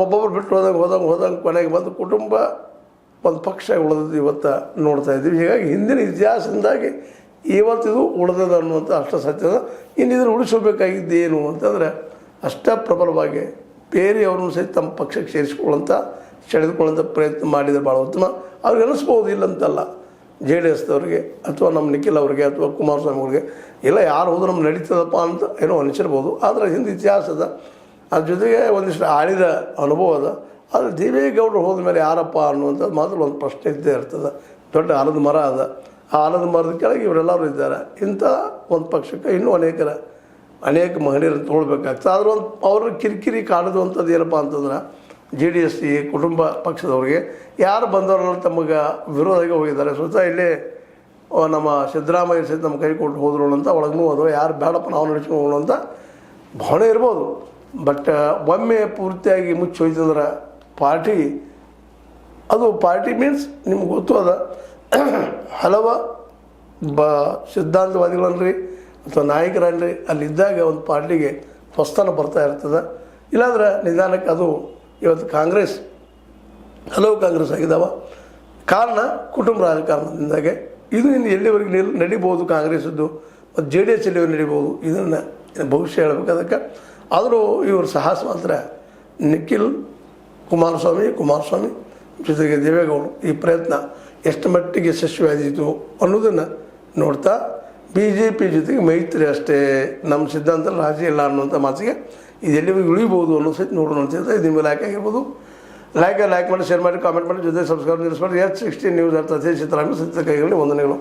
ಒಬ್ಬೊಬ್ಬರು ಬಿಟ್ಟು ಹೋದಂಗೆ ಕೊನೆಗೆ ಬಂದು ಕುಟುಂಬ ಒಂದು ಪಕ್ಷ ಉಳಿದದ್ದು ಇವತ್ತು ನೋಡ್ತಾ ಇದ್ದೀವಿ. ಹೀಗಾಗಿ ಹಿಂದಿನ ಇತಿಹಾಸದಿಂದಾಗಿ ಇವತ್ತಿದು ಉಳಿದದ ಅನ್ನುವಂಥ ಅಷ್ಟು ಸತ್ಯದ. ಇನ್ನು ಇದನ್ನು ಉಳಿಸಬೇಕಾಗಿದ್ದೇನು ಅಂತಂದರೆ ಅಷ್ಟೇ ಪ್ರಬಲವಾಗಿ ಬೇರೆಯವ್ರನ್ನೂ ಸಹಿತ ತಮ್ಮ ಪಕ್ಷಕ್ಕೆ ಸೆಳೆದುಕೊಳ್ಳುವಂಥ ಪ್ರಯತ್ನ ಮಾಡಿದರೆ ಭಾಳ ಉತ್ತಮ. ಅವ್ರಿಗೆ ಅನಿಸ್ಬೋದು ಇಲ್ಲಂತಲ್ಲ, ಜೆ ಡಿ ಎಸ್ದವ್ರಿಗೆ ಅಥವಾ ನಮ್ಮ ನಿಖಿಲ್ ಅವ್ರಿಗೆ ಅಥವಾ ಕುಮಾರಸ್ವಾಮಿ ಅವ್ರಿಗೆ ಇಲ್ಲ ಯಾರು ಹೋದ್ರೂ ನಮ್ಗೆ ನಡೀತದಪ್ಪ ಅಂತ ಏನೋ ಅನಿಸಿರ್ಬೋದು. ಆದರೆ ಹಿಂದೆ ಇತಿಹಾಸದ ಅದ್ರ ಜೊತೆಗೆ ಒಂದಿಷ್ಟು ಆಳಿದ ಅನುಭವ ಅದ. ಆದರೆ ದೇವೇಗೌಡರು ಹೋದ ಮೇಲೆ ಯಾರಪ್ಪ ಅನ್ನುವಂಥದ್ದು ಮಾತ್ರ ಒಂದು ಪ್ರಶ್ನೆ ಇದ್ದೇ ಇರ್ತದೆ. ದೊಡ್ಡ ಆಲದ ಮರ ಅದ, ಆ ಆಲದ ಮರದ ಕೆಳಗೆ ಇವರೆಲ್ಲರೂ ಇದ್ದಾರೆ. ಇಂಥ ಒಂದು ಪಕ್ಷಕ್ಕೆ ಇನ್ನೂ ಅನೇಕ ಮಹಿಳೆಯರನ್ನು ತೊಗೊಳ್ಬೇಕಾಗ್ತದೆ. ಆದ್ರೆ ಒಂದು ಅವ್ರ ಕಿರಿಕಿರಿ ಕಾಡುವಂಥದ್ದು ಏನಪ್ಪ ಅಂತಂದ್ರೆ ಜೆ ಡಿ ಎಸ್ ಕುಟುಂಬ ಪಕ್ಷದವ್ರಿಗೆ ಯಾರು ಬಂದವರೆಲ್ಲ ತಮಗೆ ವಿರೋಧವಾಗಿ ಹೋಗಿದ್ದಾರೆ. ಸ್ವತಃ ಇಲ್ಲೇ ನಮ್ಮ ಸಿದ್ದರಾಮಯ್ಯ ಸಹಿತ ನಮ್ಮ ಕೈ ಕೊಟ್ಟು ಹೋದ್ರು ಅಂತ ಒಳಗೂ ಅದು ಯಾರು ಬೇಡಪ್ಪ ನಾವು ನಡ್ಸ್ಕೊಂಡು ಹೋಗೋಣ ಅಂತ ಭಾವನೆ ಇರ್ಬೋದು. ಬಟ್ ಒಮ್ಮೆ ಪೂರ್ತಿಯಾಗಿ ಮುಚ್ಚಿ ಹೋಯ್ತಂದ್ರೆ ಪಾರ್ಟಿ ಮೀನ್ಸ್ ನಿಮ್ಗೆ ಗೊತ್ತು ಅದ ಹಲವು ಸಿದ್ಧಾಂತವಾದಿಗಳನ್ರಿ ಅಥವಾ ನಾಯಕರನ್ರಿ ಅಲ್ಲಿದ್ದಾಗ ಒಂದು ಪಾರ್ಟಿಗೆ ಹೊಸತನ ಬರ್ತಾ ಇರ್ತದೆ. ಇಲ್ಲಾಂದ್ರೆ ನಿಧಾನಕ್ಕೆ ಅದು ಇವತ್ತು ಹಲವು ಕಾಂಗ್ರೆಸ್ ಆಗಿದ್ದಾವ. ಕಾರಣ ಕುಟುಂಬ ರಾಜಕಾರಣದಿಂದಾಗೆ ಇದು ಇನ್ನು ಎಲ್ಲಿವರೆಗೆ ನಡಿಬೋದು ಕಾಂಗ್ರೆಸ್ಸದ್ದು ಮತ್ತು ಜೆ ಡಿ ಎಸ್ ಎಲ್ಲಿವರೆಗೆ ನಡಿಬೋದು ಇದನ್ನು ಭವಿಷ್ಯ ಹೇಳಬೇಕು. ಅದಕ್ಕೆ ಆದರೂ ಇವರು ಸಾಹಸ ಮಾತ್ರ ನಿಖಿಲ್ ಕುಮಾರಸ್ವಾಮಿ ಜೊತೆಗೆ ದೇವೇಗೌಡರು ಈ ಪ್ರಯತ್ನ ಎಷ್ಟು ಮಟ್ಟಿಗೆ ಯಶಸ್ವಿಯಾದೀತು ಅನ್ನೋದನ್ನು ನೋಡ್ತಾ BJP ಜೊತೆಗೆ ಮೈತ್ರಿ ಅಷ್ಟೇ, ನಮ್ಮ ಸಿದ್ಧಾಂತ ರಾಜಿ ಇಲ್ಲ ಅನ್ನುವಂಥ ಮಾತಿಗೆ ಇದೆಲ್ಲಿವರೆಗೆ ಉಳಿಬೋದು ಅನ್ನೋ ಸಹಿತ ನೋಡೋಣ ಅಂತ ಹೇಳ್ತಾ ಇದು ನಿಮ್ಮ ಲೈಕ್ ಆಗಿರ್ಬೋದು. ಲೈಕ್ ಮಾಡಿ, ಶೇರ್ ಮಾಡಿ, ಕಾಮೆಂಟ್ ಮಾಡಿ, ಜೊತೆ ಸಬ್ಸ್ಕ್ರೈಬ್ ಮಾಡಿ. H16 ನ್ಯೂಸ್ ಅರ್ಥ ಸಿದ್ದರಾಮಯ್ಯ ಸತ್ಯ ಕೈಗಳಲ್ಲಿ ವಂದನೆಗಳು.